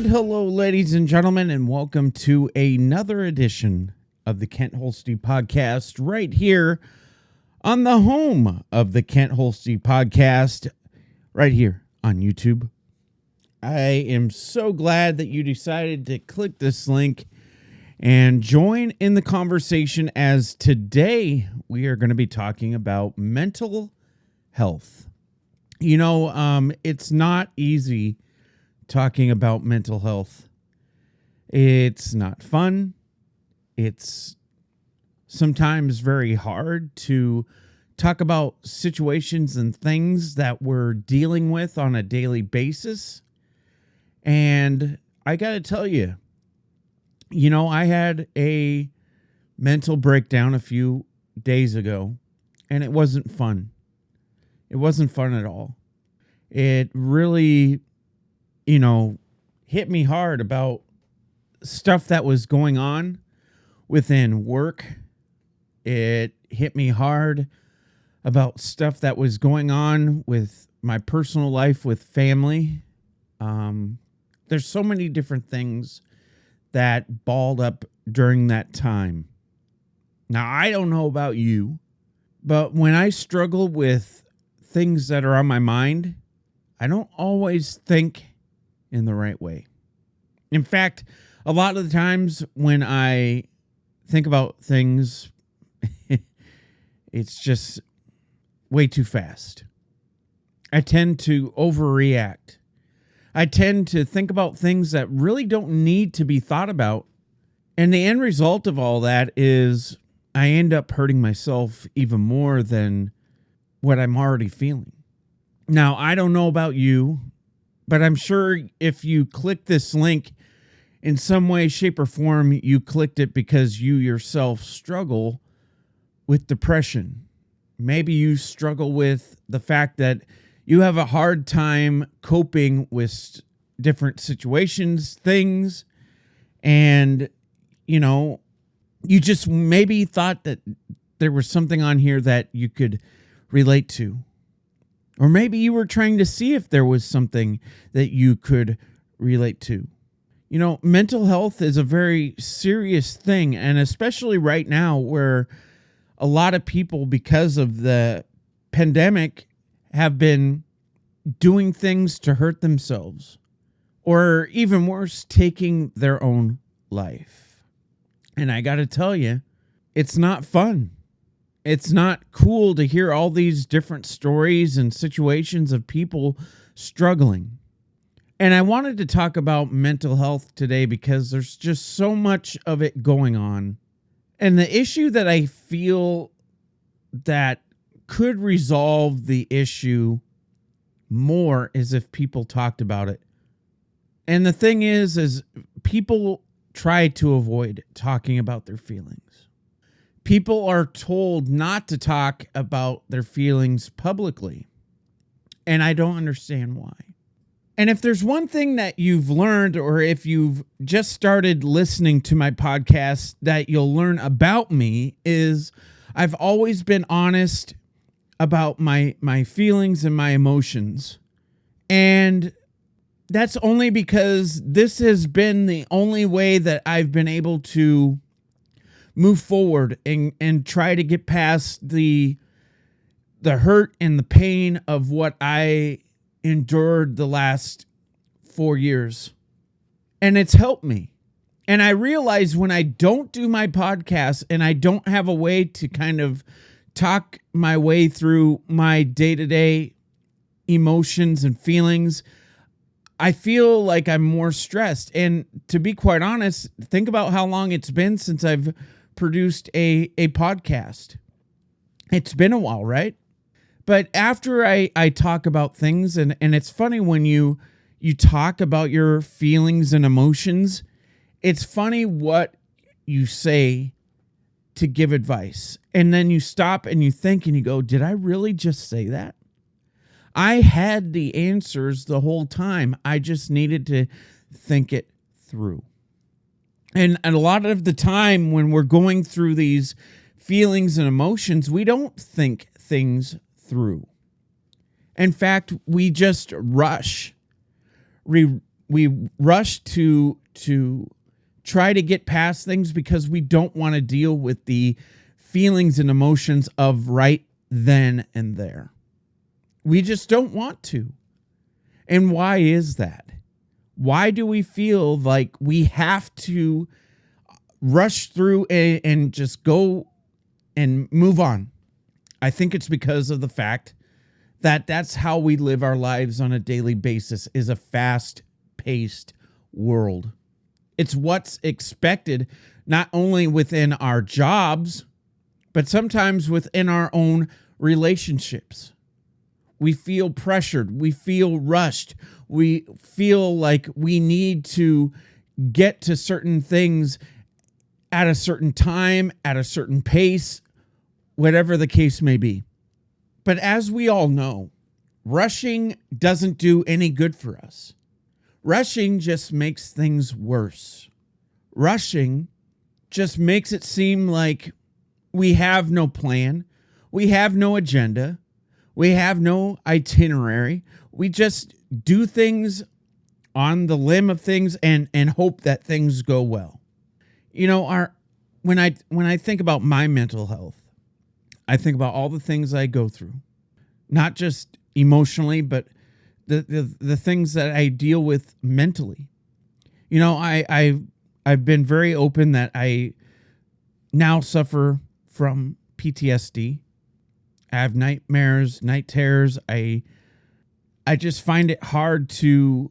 hello, ladies and gentlemen, and welcome to another edition of the Kent Holste podcast right here on the home of the Kent Holste podcast right here on YouTube. I am so glad that you decided to click this link and join in the conversation, as today we are going to be talking about mental health. It's not easy talking about mental health. It's not fun. It's sometimes very hard to talk about situations and things that we're dealing with on a daily basis. And I got to tell you, I had a mental breakdown a few days ago, and it wasn't fun. It wasn't fun at all. It really hit me hard about stuff that was going on within work. It hit me hard about stuff that was going on with my personal life, with family. There's so many different things that balled up during that time. Now, I don't know about you, but when I struggle with things that are on my mind, I don't always think in the right way. In fact, a lot of the times when I think about things, it's just way too fast. I tend to overreact. I tend to think about things that really don't need to be thought about. And the end result of all that is I end up hurting myself even more than what I'm already feeling. Now, I don't know about you, but I'm sure if you click this link in some way, shape, or form, you clicked it because you yourself struggle with depression. Maybe you struggle with the fact that you have a hard time coping with different situations, things, and, you just maybe thought that there was something on here that you could relate to. Or maybe you were trying to see if there was something that you could relate to. Mental health is a very serious thing, and especially right now where a lot of people, because of the pandemic, have been doing things to hurt themselves, or even worse, taking their own life. And I got to tell you, it's not fun. It's not cool to hear all these different stories and situations of people struggling. And I wanted to talk about mental health today because there's just so much of it going on. And the issue that I feel that could resolve the issue more is if people talked about it. And the thing is people try to avoid talking about their feelings. People are told not to talk about their feelings publicly, and I don't understand why. And if there's one thing that you've learned, or if you've just started listening to my podcast that you'll learn about me, is I've always been honest about my feelings and my emotions. And that's only because this has been the only way that I've been able to move forward and try to get past the hurt and the pain of what I endured the last 4 years. And it's helped me. And I realize when I don't do my podcast and I don't have a way to kind of talk my way through my day-to-day emotions and feelings, I feel like I'm more stressed. And to be quite honest, think about how long it's been since I've produced a podcast. It's been a while, right? But after I talk about things, and it's funny when you talk about your feelings and emotions, it's funny what you say to give advice. And then you stop and you think and you go, did I really just say that? I had the answers the whole time. I just needed to think it through. And a lot of the time when we're going through these feelings and emotions, we don't think things through. In fact, we just rush. We We rush to try to get past things because we don't want to deal with the feelings and emotions of right then and there. We just don't want to. And why is that? Why do we feel like we have to rush through and just go and move on? I think it's because of the fact that that's how we live our lives on a daily basis, is a fast-paced world. It's what's expected, not only within our jobs, but sometimes within our own relationships. We feel pressured. We feel rushed. We feel like we need to get to certain things at a certain time, at a certain pace, whatever the case may be. But as we all know, rushing doesn't do any good for us. Rushing just makes things worse. Rushing just makes it seem like we have no plan. We have no agenda. We have no itinerary. We just do things on the limb of things and hope that things go well. You know, when I think about my mental health, I think about all the things I go through, not just emotionally, but the things that I deal with mentally. You know, I've been very open that I now suffer from PTSD. I have nightmares, night terrors. I just find it hard to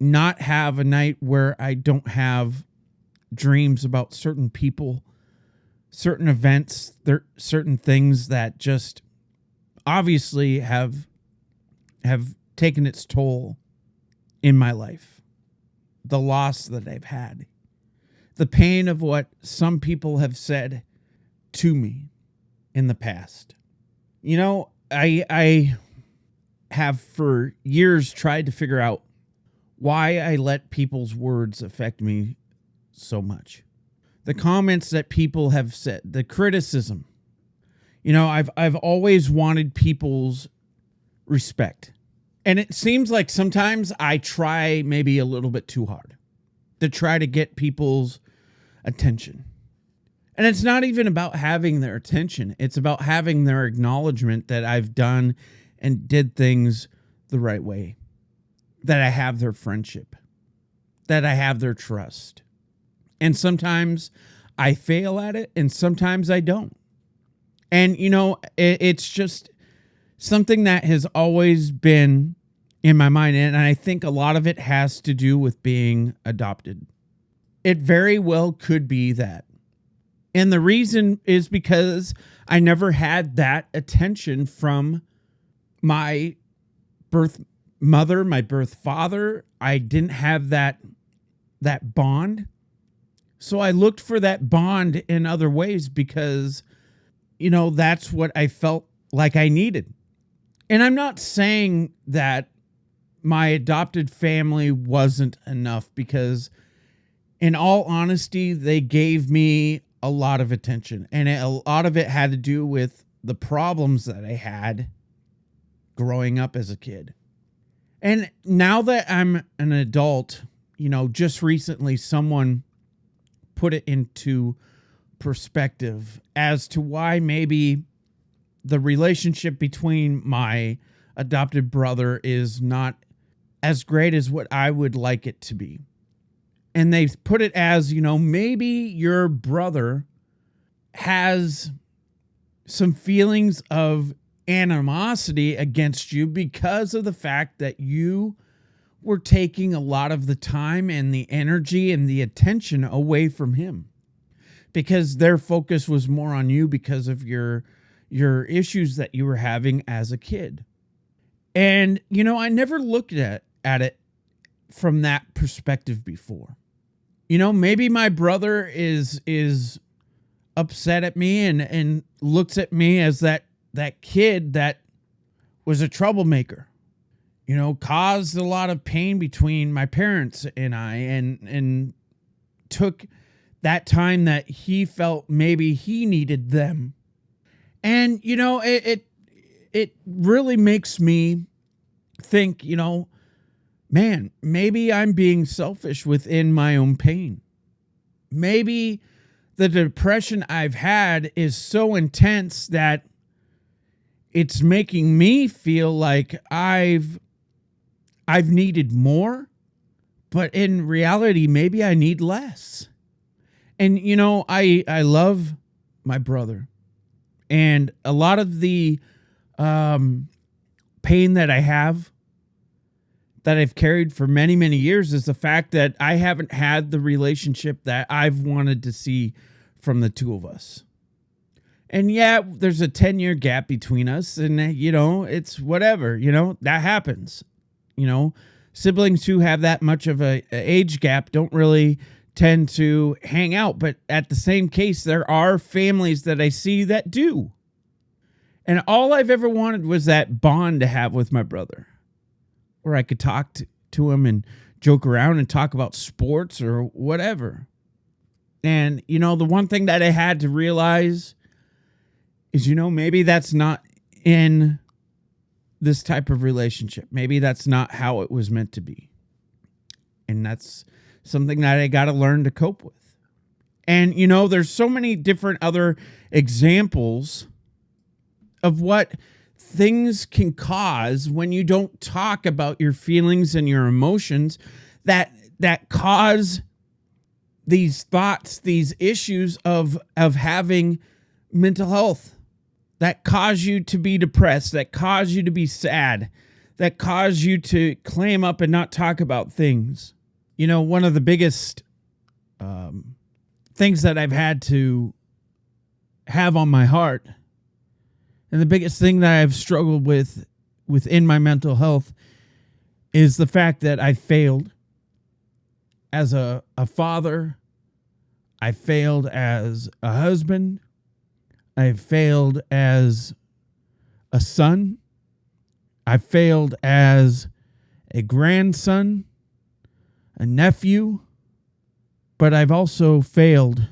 not have a night where I don't have dreams about certain people, certain events, certain things that just obviously have taken its toll in my life. The loss that I've had, the pain of what some people have said to me in the past. You know, I have for years tried to figure out why I let people's words affect me so much. The comments that people have said, the criticism. You know, I've always wanted people's respect. And it seems like sometimes I try maybe a little bit too hard to try to get people's attention. And it's not even about having their attention. It's about having their acknowledgement that I've done and did things the right way, that I have their friendship, that I have their trust. And sometimes I fail at it and sometimes I don't. And, you know, it's just something that has always been in my mind. And I think a lot of it has to do with being adopted. It very well could be that. And the reason is because I never had that attention from my birth mother, my birth father. I didn't have that bond. So I looked for that bond in other ways because, you know, that's what I felt like I needed. And I'm not saying that my adopted family wasn't enough, because in all honesty, they gave me a lot of attention, and a lot of it had to do with the problems that I had growing up as a kid. And now that I'm an adult, you know, just recently someone put it into perspective as to why maybe the relationship between my adopted brother is not as great as what I would like it to be. And they put it as, you know, maybe your brother has some feelings of animosity against you because of the fact that you were taking a lot of the time and the energy and the attention away from him, because their focus was more on you because of your issues that you were having as a kid. And, you know, I never looked at it from that perspective before. You know, maybe my brother is upset at me and looks at me as that kid that was a troublemaker, you know, caused a lot of pain between my parents and I, and took that time that he felt maybe he needed them. And, you know, it really makes me think, you know, man, maybe I'm being selfish within my own pain. Maybe the depression I've had is so intense that it's making me feel like I've needed more, but in reality, maybe I need less. And I love my brother, and a lot of the pain that I have, that I've carried for many, many years, is the fact that I haven't had the relationship that I've wanted to see from the two of us. And yeah, there's a 10-year gap between us, and it's whatever, that happens. Siblings who have that much of a age gap don't really tend to hang out, but at the same case, there are families that I see that do. And all I've ever wanted was that bond to have with my brother, where I could talk to him and joke around and talk about sports or whatever. And, the one thing that I had to realize is, maybe that's not in this type of relationship. Maybe that's not how it was meant to be. And that's something that I got to learn to cope with. And, there's so many different other examples of what things can cause when you don't talk about your feelings and your emotions that cause these thoughts, these issues of having mental health, that cause you to be depressed, that cause you to be sad, that cause you to clam up and not talk about things. One of the biggest things that I've had to have on my heart, and the biggest thing that I've struggled with within my mental health, is the fact that I failed as a father. I failed as a husband. I failed as a son. I failed as a grandson, a nephew. But I've also failed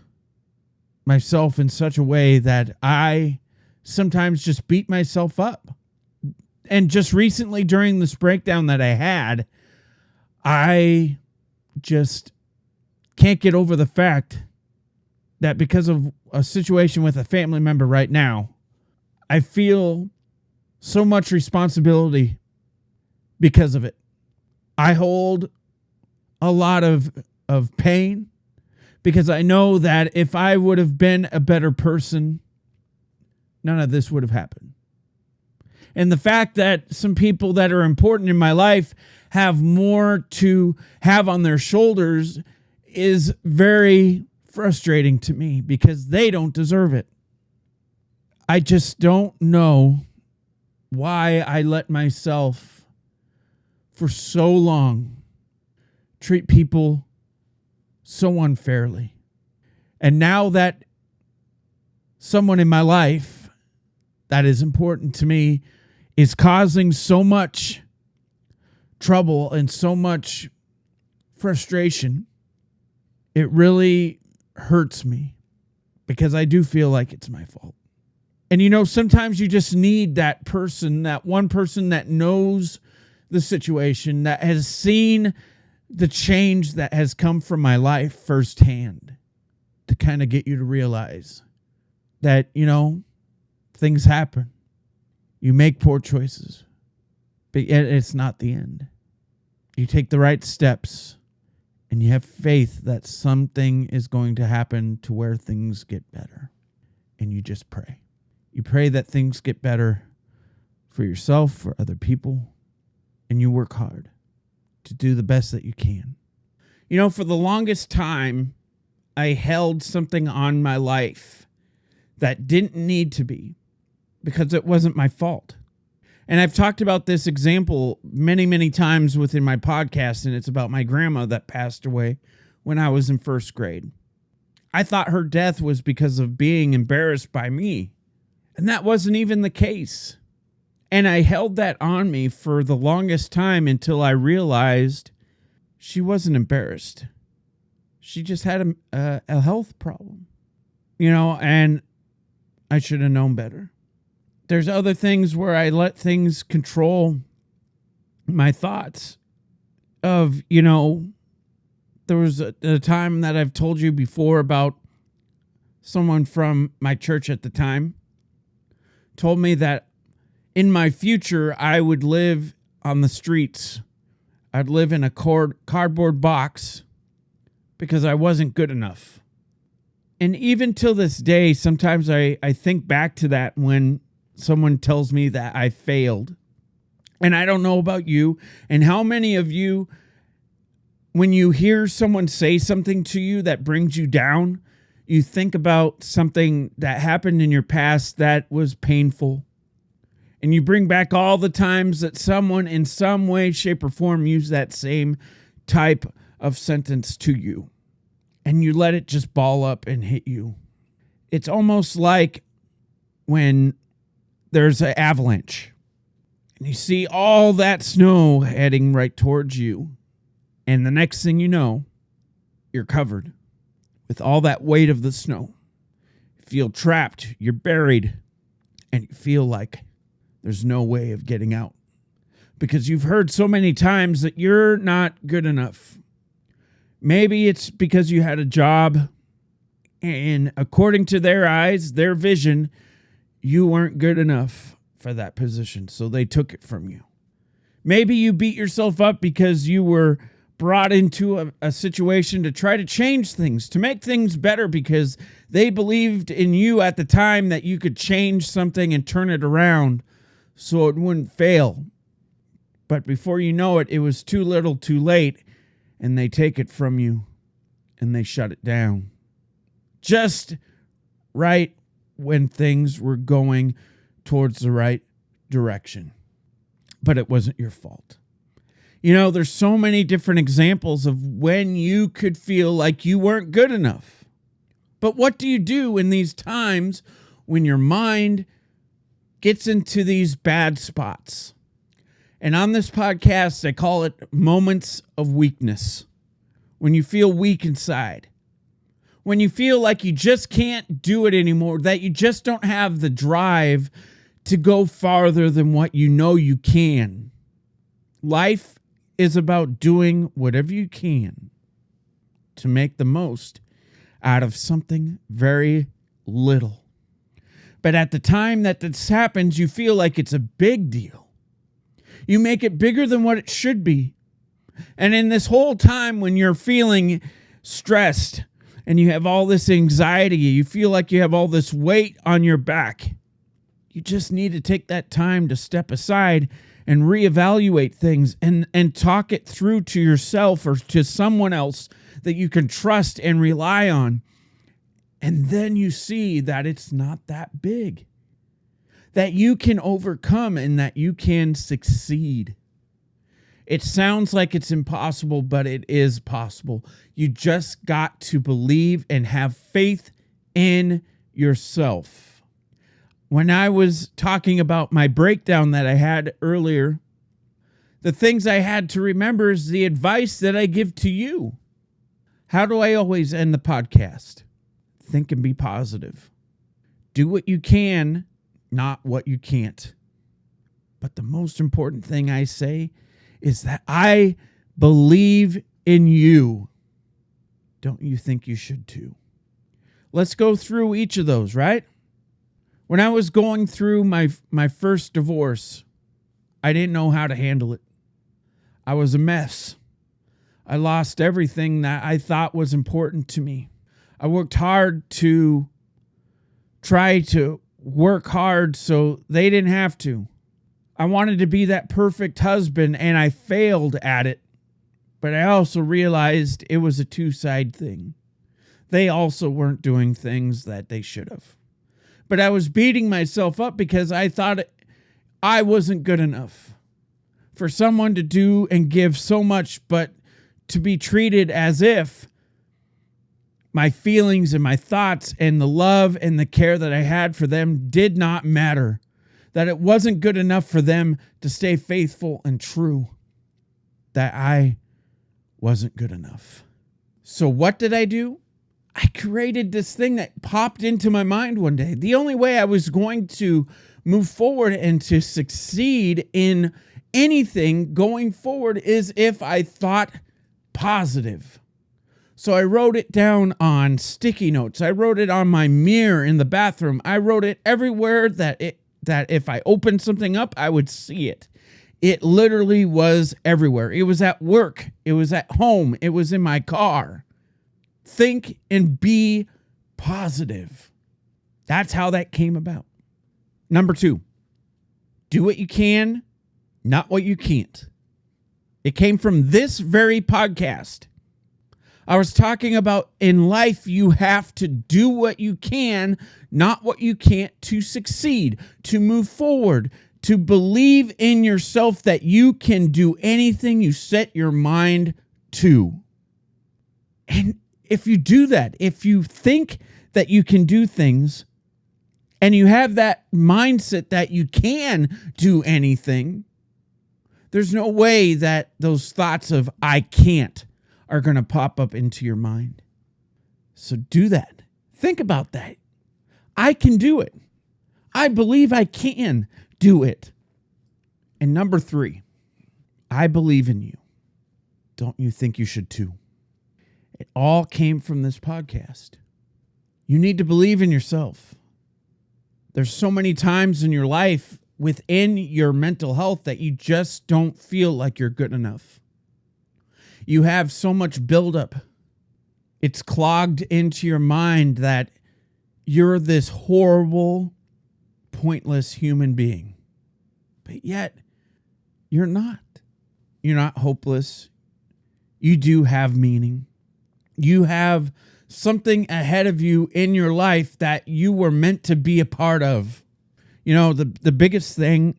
myself in such a way that I sometimes just beat myself up. And just recently, during this breakdown that I had, I just can't get over the fact that because of a situation with a family member right now, I feel so much responsibility because of it. I hold a lot of pain because I know that if I would have been a better person, none of this would have happened. And the fact that some people that are important in my life have more to have on their shoulders is very frustrating to me because they don't deserve it. I just don't know why I let myself for so long treat people so unfairly. And now that someone in my life that is important to me is causing so much trouble and so much frustration, it really hurts me because I do feel like it's my fault. And sometimes you just need that person, that one person that knows the situation, that has seen the change that has come from my life firsthand, to kind of get you to realize that, things happen. You make poor choices, but it's not the end. You take the right steps and you have faith that something is going to happen to where things get better. And you just pray. You pray that things get better for yourself, for other people, and you work hard to do the best that you can. For the longest time, I held something on my life that didn't need to be because it wasn't my fault. And I've talked about this example many, many times within my podcast, and it's about my grandma that passed away when I was in first grade. I thought her death was because of being embarrassed by me, and that wasn't even the case. And I held that on me for the longest time until I realized she wasn't embarrassed. She just had a health problem, and I should have known better. There's other things where I let things control my thoughts. of, there was a time that I've told you before about someone from my church at the time told me that in my future, I would live on the streets. I'd live in a cardboard box because I wasn't good enough. And even till this day, sometimes I think back to that when someone tells me that I failed. And I don't know about you and how many of you, when you hear someone say something to you that brings you down, you think about something that happened in your past that was painful. And you bring back all the times that someone in some way, shape, or form used that same type of sentence to you. And you let it just ball up and hit you. It's almost like when there's an avalanche and you see all that snow heading right towards you. And the next thing you know, you're covered with all that weight of the snow. You feel trapped, you're buried, and you feel like there's no way of getting out. Because you've heard so many times that you're not good enough. Maybe it's because you had a job, and according to their eyes, their vision, you weren't good enough for that position, so they took it from you. Maybe you beat yourself up because you were brought into a situation to try to change things, to make things better because they believed in you at the time that you could change something and turn it around so it wouldn't fail. But before you know it, it was too little too late, and they take it from you and they shut it down. Just right when things were going towards the right direction. But it wasn't your fault. There's so many different examples of when you could feel like you weren't good enough. But what do you do in these times when your mind gets into these bad spots? And on this podcast, I call it moments of weakness. When you feel weak inside. When you feel like you just can't do it anymore, that you just don't have the drive to go farther than what you know you can. Life is about doing whatever you can to make the most out of something very little. But at the time that this happens, you feel like it's a big deal. You make it bigger than what it should be. And in this whole time when you're feeling stressed and you have all this anxiety, you feel like you have all this weight on your back, you just need to take that time to step aside and reevaluate things and talk it through to yourself or to someone else that you can trust and rely on. And then you see that it's not that big, that you can overcome and that you can succeed. It sounds like it's impossible, but it is possible. You just got to believe and have faith in yourself. When I was talking about my breakdown that I had earlier, the things I had to remember is the advice that I give to you. How do I always end the podcast? Think and be positive. Do what you can, not what you can't. But the most important thing I say is that I believe in you. Don't you think you should too? Let's go through each of those, right? When I was going through my first divorce, I didn't know how to handle it. I was a mess. I lost everything that I thought was important to me. I worked hard to try to work hard so they didn't have to. I wanted to be that perfect husband, and I failed at it. But I also realized it was a two-side thing. They also weren't doing things that they should have. But I was beating myself up because I thought I wasn't good enough for someone to do and give so much, but to be treated as if my feelings and my thoughts and the love and the care that I had for them did not matter, that it wasn't good enough for them to stay faithful and true, that I wasn't good enough. So what did I do? I created this thing that popped into my mind one day. The only way I was going to move forward and to succeed in anything going forward is if I thought positive. So I wrote it down on sticky notes. I wrote it on my mirror in the bathroom. I wrote it everywhere that if I opened something up, I would see it. It literally was everywhere. It was at work. It was at home. It was in my car. Think and be positive. That's how that came about. Number 2, do what you can, not what you can't. It came from this very podcast. I was talking about in life, you have to do what you can, not what you can't, to succeed, to move forward, to believe in yourself that you can do anything you set your mind to. And if you do that, if you think that you can do things, and you have that mindset that you can do anything, there's no way that those thoughts of I can't are going to pop up into your mind. So do that. Think about that. I can do it. I believe I can do it. And number 3, I believe in you. Don't you think you should too? It all came from this podcast. You need to believe in yourself. There's so many times in your life within your mental health that you just don't feel like you're good enough. You have so much buildup. It's clogged into your mind that you're this horrible, pointless human being. But yet, you're not. You're not hopeless. You do have meaning. You have something ahead of you in your life that you were meant to be a part of. You know, the biggest thing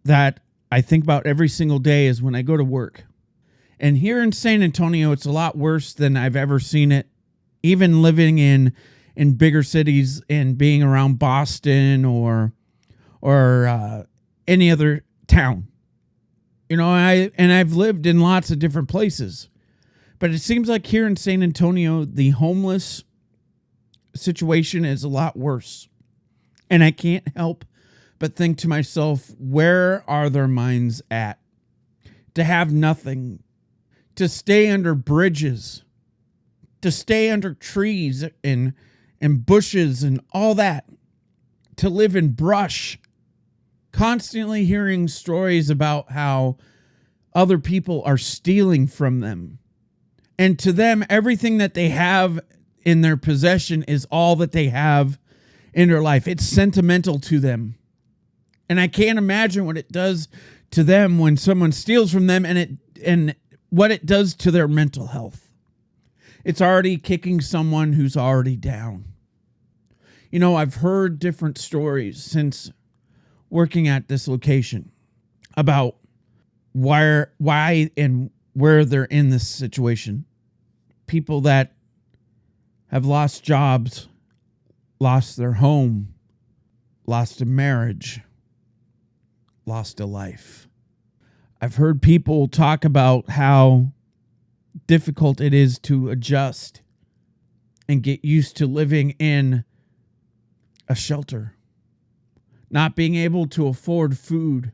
that I think about every single day is when I go to work. And here in San Antonio, it's a lot worse than I've ever seen it. Even living in bigger cities and being around Boston or any other town. You know, I've lived in lots of different places. But it seems like here in San Antonio, the homeless situation is a lot worse. And I can't help but think to myself, where are their minds at? To have nothing, to stay under bridges, to stay under trees and bushes and all that, to live in brush, constantly hearing stories about how other people are stealing from them. And to them, everything that they have in their possession is all that they have in their life. It's sentimental to them. And I can't imagine what it does to them when someone steals from them and what it does to their mental health. It's already kicking someone who's already down. You know, I've heard different stories since working at this location about why and where they're in this situation. People that have lost jobs, lost their home, lost a marriage, lost a life. I've heard people talk about how difficult it is to adjust and get used to living in a shelter, not being able to afford food,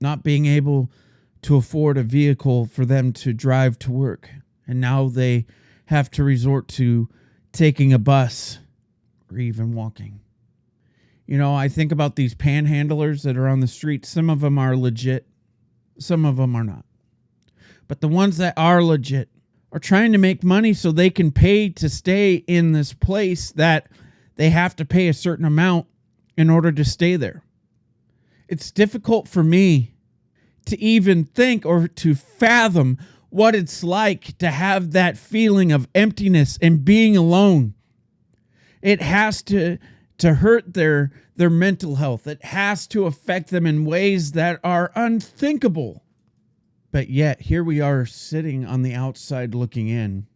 not being able to afford a vehicle for them to drive to work. And now they have to resort to taking a bus or even walking. You know, I think about these panhandlers that are on the street. Some of them are legit. Some of them are not. But the ones that are legit are trying to make money so they can pay to stay in this place that they have to pay a certain amount in order to stay there. It's difficult for me to even think or to fathom what it's like to have that feeling of emptiness and being alone. It has to hurt their mental health. It has to affect them in ways that are unthinkable. But yet, here we are sitting on the outside looking in.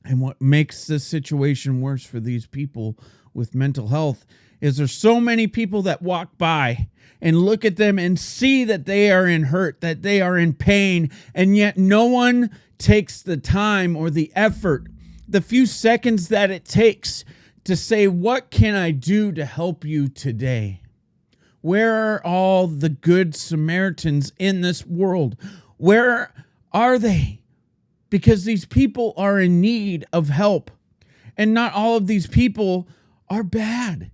And what makes this situation worse for these people with mental health is there's so many people that walk by and look at them and see that they are in hurt, that they are in pain, and yet no one takes the time or the effort, the few seconds that it takes to say, what can I do to help you today? Where are all the good Samaritans in this world? Where are they? Because these people are in need of help. And not all of these people are bad.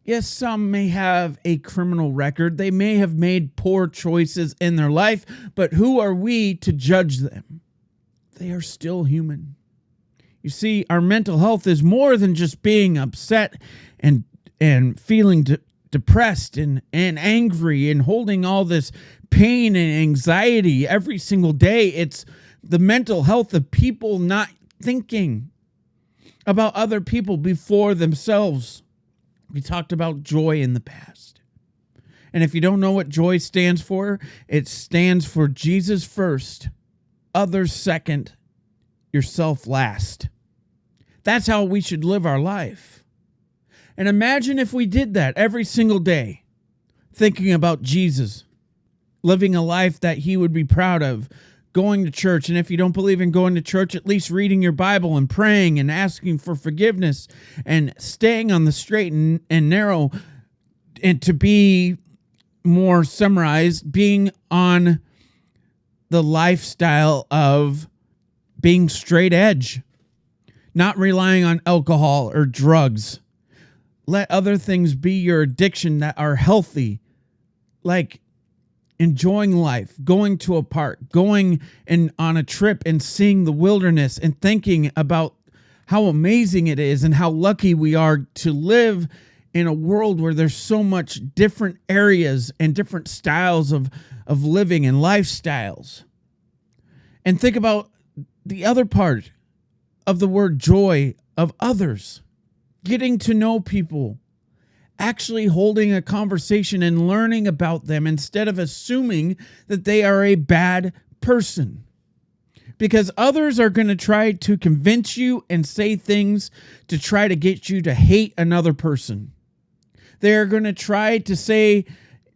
Yes, some may have a criminal record. They may have made poor choices in their life, but who are we to judge them? They are still human. You see, our mental health is more than just being upset and feeling depressed and angry and holding all this pain and anxiety every single day. It's the mental health of people not thinking about other people before themselves. We talked about joy in the past. And if you don't know what joy stands for, it stands for Jesus first, others second, yourself last. That's how we should live our life. And imagine if we did that every single day, thinking about Jesus, living a life that he would be proud of, going to church. And if you don't believe in going to church, at least reading your Bible and praying and asking for forgiveness and staying on the straight and narrow, and to be more summarized, being on the lifestyle of being straight edge, not relying on alcohol or drugs. Let other things be your addiction that are healthy, like enjoying life, going to a park, going and on a trip and seeing the wilderness and thinking about how amazing it is and how lucky we are to live in a world where there's so much different areas and different styles of living and lifestyles. And think about the other part of the word joy, of others, getting to know people, actually holding a conversation and learning about them instead of assuming that they are a bad person. Because others are going to try to convince you and say things to try to get you to hate another person. They're going to try to say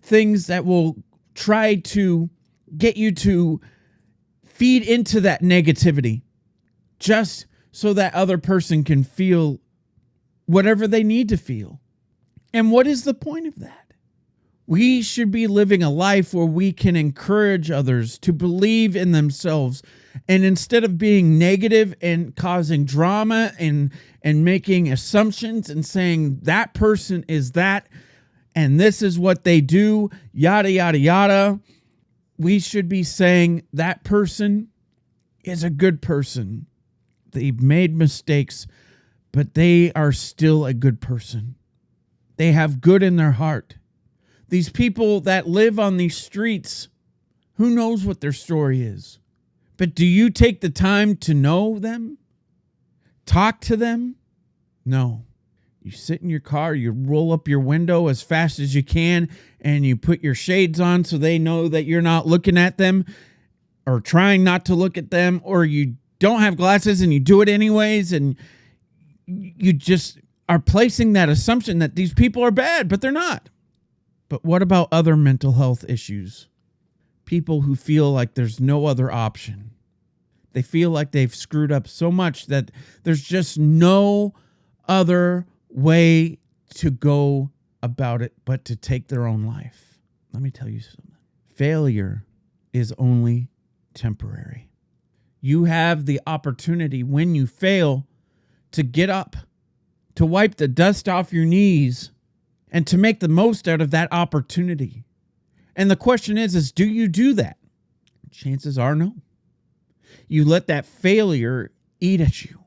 things that will try to get you to feed into that negativity just so that other person can feel whatever they need to feel. And what is the point of that? We should be living a life where we can encourage others to believe in themselves. And instead of being negative and causing drama and making assumptions and saying that person is that and this is what they do, yada, yada, yada, we should be saying that person is a good person. They've made mistakes, but they are still a good person. They have good in their heart. These people that live on these streets, who knows what their story is? But do you take the time to know them? Talk to them? No. You sit in your car, you roll up your window as fast as you can, and you put your shades on so they know that you're not looking at them or trying not to look at them, or you don't have glasses and you do it anyways, and you just are placing that assumption that these people are bad, but they're not. But what about other mental health issues? People who feel like there's no other option. They feel like they've screwed up so much that there's just no other way to go about it but to take their own life. Let me tell you something. Failure is only temporary. You have the opportunity when you fail to get up, to wipe the dust off your knees, and to make the most out of that opportunity. And the question is do you do that? Chances are no. You let that failure eat at you.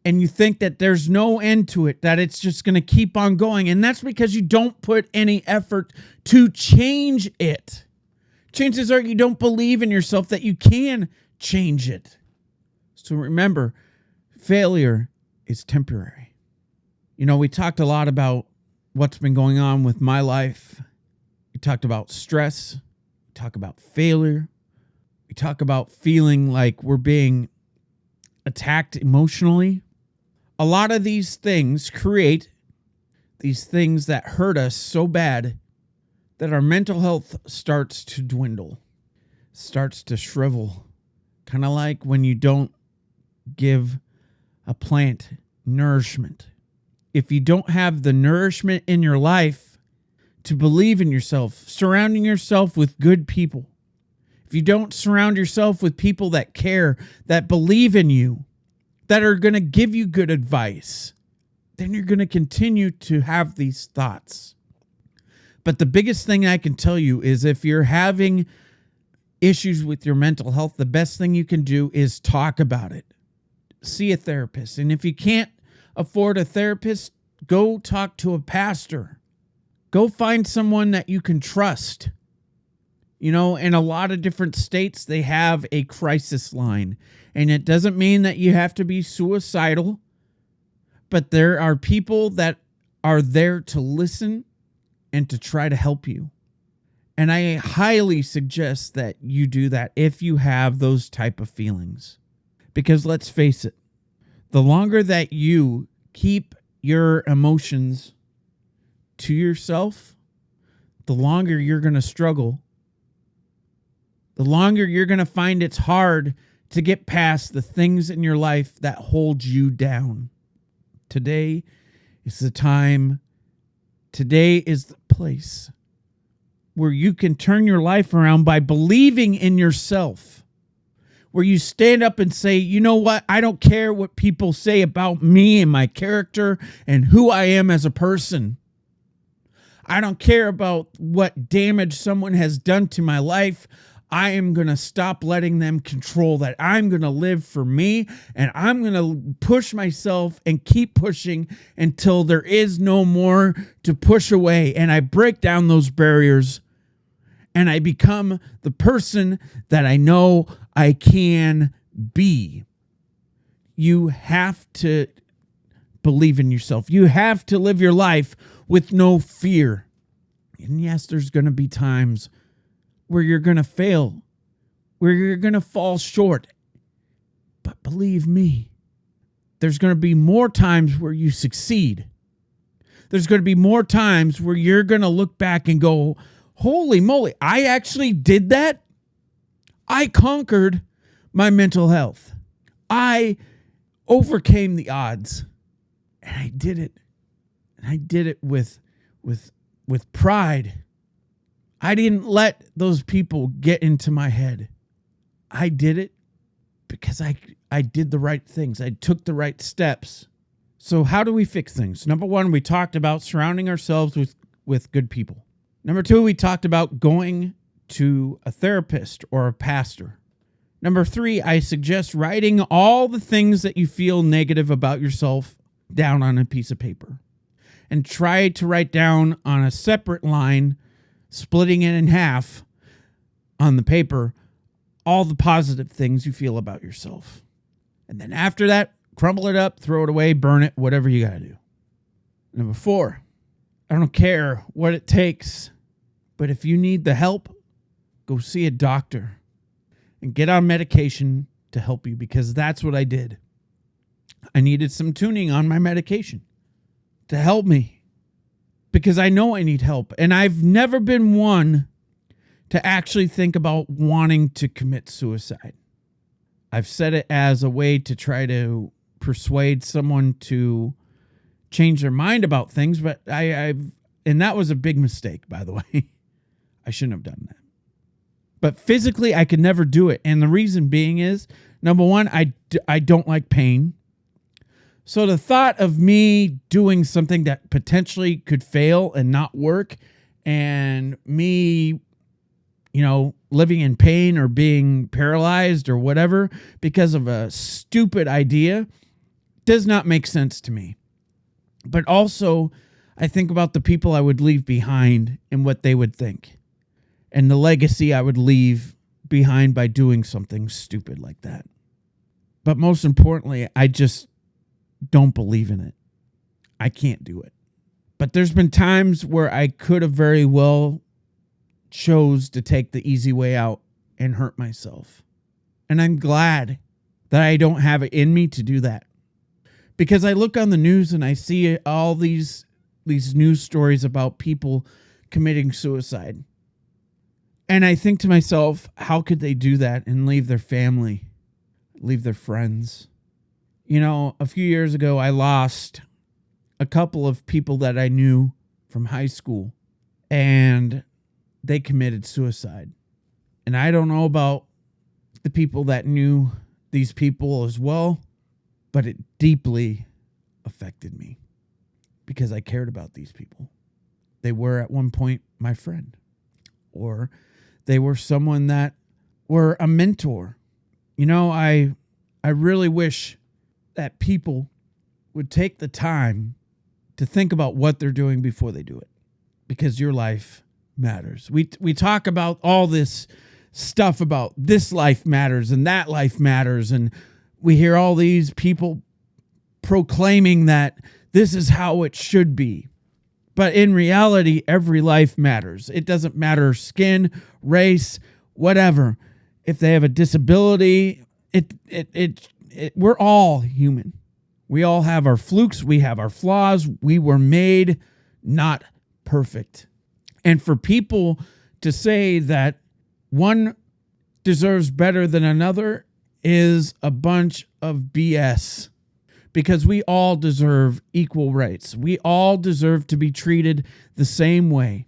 And you think that there's no end to it, that it's just going to keep on going. And that's because you don't put any effort to change it. Chances are you don't believe in yourself that you can change it. So remember, failure is temporary. You know, we talked a lot about what's been going on with my life. We talked about stress. We talk about failure. We talk about feeling like we're being attacked emotionally. A lot of these things create these things that hurt us so bad that our mental health starts to dwindle, starts to shrivel. Kind of like when you don't give a plant nourishment. If you don't have the nourishment in your life to believe in yourself, surrounding yourself with good people. If you don't surround yourself with people that care, that believe in you, that are going to give you good advice, then you're going to continue to have these thoughts. But the biggest thing I can tell you is if you're having issues with your mental health, the best thing you can do is talk about it. See a therapist. And if you can't afford a therapist, go talk to a pastor. Go find someone that you can trust. You know, in a lot of different states, they have a crisis line. And it doesn't mean that you have to be suicidal, but there are people that are there to listen and to try to help you. And I highly suggest that you do that if you have those type of feelings. Because let's face it, the longer that you keep your emotions to yourself, the longer you're going to struggle. The longer you're going to find it's hard to get past the things in your life that hold you down. Today is the time. Today is the place where you can turn your life around by believing in yourself. Where you stand up and say, you know what? I don't care what people say about me and my character and who I am as a person. I don't care about what damage someone has done to my life. I am going to stop letting them control that. I'm going to live for me, and I'm going to push myself and keep pushing until there is no more to push away. And I break down those barriers and I become the person that I know I can be. You have to believe in yourself. You have to live your life with no fear. And yes, there's going to be times where you're going to fail, where you're going to fall short. But believe me, there's going to be more times where you succeed. There's going to be more times where you're going to look back and go, holy moly, I actually did that. I conquered my mental health. I overcame the odds. And I did it. And I did it with pride. I didn't let those people get into my head. I did it because I did the right things. I took the right steps. So how do we fix things? Number one, we talked about surrounding ourselves with good people. Number two, we talked about going to a therapist or a pastor. Number three, I suggest writing all the things that you feel negative about yourself down on a piece of paper. And try to write down on a separate line, splitting it in half on the paper, all the positive things you feel about yourself. And then after that, crumble it up, throw it away, burn it, whatever you got to do. Number four, I don't care what it takes, but if you need the help, go see a doctor and get on medication to help you, because that's what I did. I needed some tuning on my medication to help me because I know I need help. And I've never been one to actually think about wanting to commit suicide. I've said it as a way to try to persuade someone to change their mind about things, but and that was a big mistake, by the way. I shouldn't have done that. But physically, I could never do it. And the reason being is, number one, I don't like pain. So the thought of me doing something that potentially could fail and not work, and me, living in pain or being paralyzed or whatever because of a stupid idea does not make sense to me. But also, I think about the people I would leave behind and what they would think, and the legacy I would leave behind by doing something stupid like that. But most importantly, I just don't believe in it. I can't do it. But there's been times where I could have very well chose to take the easy way out and hurt myself. And I'm glad that I don't have it in me to do that. Because I look on the news and I see all these news stories about people committing suicide. And I think to myself, how could they do that and leave their family, leave their friends? A few years ago, I lost a couple of people that I knew from high school. and they committed suicide. And I don't know about the people that knew these people as well, but it deeply affected me because I cared about these people. They were at one point my friend, or they were someone that were a mentor. You know, I really wish that people would take the time to think about what they're doing before they do it, because your life matters. We talk about all this stuff about this life matters and that life matters, and we hear all these people proclaiming that this is how it should be. But in reality, every life matters. It doesn't matter skin, race, whatever. If they have a disability, we're all human. We all have our flukes. We have our flaws. We were made not perfect. And for people to say that one deserves better than another is a bunch of BS, because we all deserve equal rights. We all deserve to be treated the same way.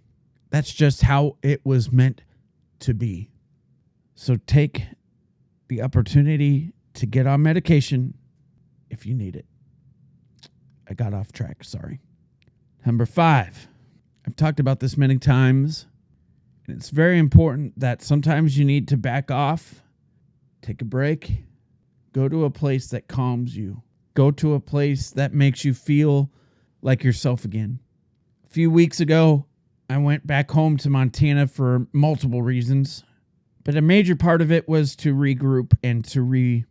That's just how it was meant to be. So take the opportunity to get on medication if you need it. I got off track, sorry. Number 5, I've talked about this many times, and it's very important that sometimes you need to back off, take a break, go to a place that calms you. Go to a place that makes you feel like yourself again. A few weeks ago, I went back home to Montana for multiple reasons, but a major part of it was to regroup and to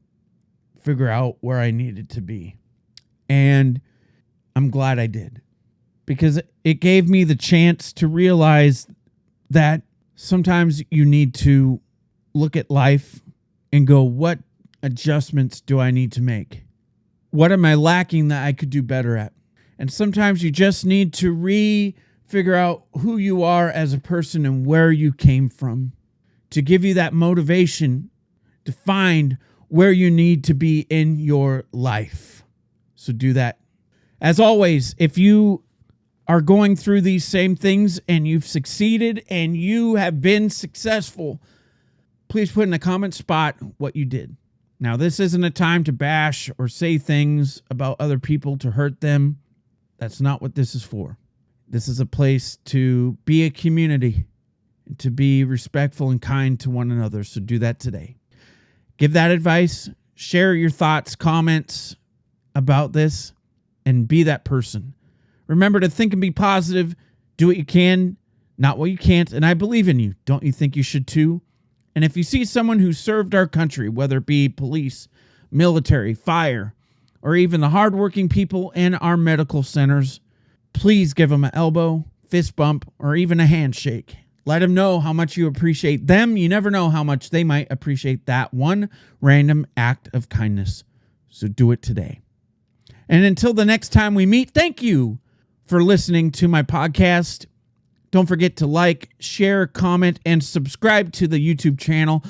figure out where I needed to be. And I'm glad I did, because it gave me the chance to realize that sometimes you need to look at life and go, what adjustments do I need to make? What am I lacking that I could do better at? And sometimes you just need to figure out who you are as a person and where you came from, to give you that motivation to find where you need to be in your life. So do that. As always, if you are going through these same things and you've succeeded and you have been successful, please put in the comment spot what you did. Now, this isn't a time to bash or say things about other people to hurt them. That's not what this is for. This is a place to be a community and to be respectful and kind to one another. So do that today. Give that advice. Share your thoughts, comments about this, and be that person. Remember to think and be positive. Do what you can, not what you can't. And I believe in you. Don't you think you should too? And if you see someone who served our country, whether it be police, military, fire, or even the hardworking people in our medical centers, please give them an elbow, fist bump, or even a handshake. Let them know how much you appreciate them. You never know how much they might appreciate that one random act of kindness. So do it today. And until the next time we meet, thank you for listening to my podcast. Don't forget to like, share, comment, and subscribe to the YouTube channel,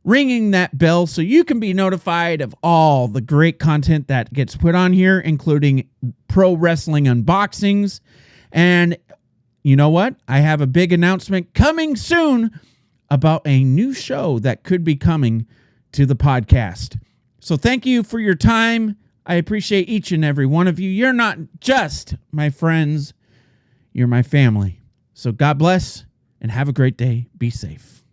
ringing that bell so you can be notified of all the great content that gets put on here, including pro wrestling unboxings. And you know what? I have a big announcement coming soon about a new show that could be coming to the podcast. So thank you for your time. I appreciate each and every one of you. You're not just my friends, you're my family. So God bless and have a great day. Be safe.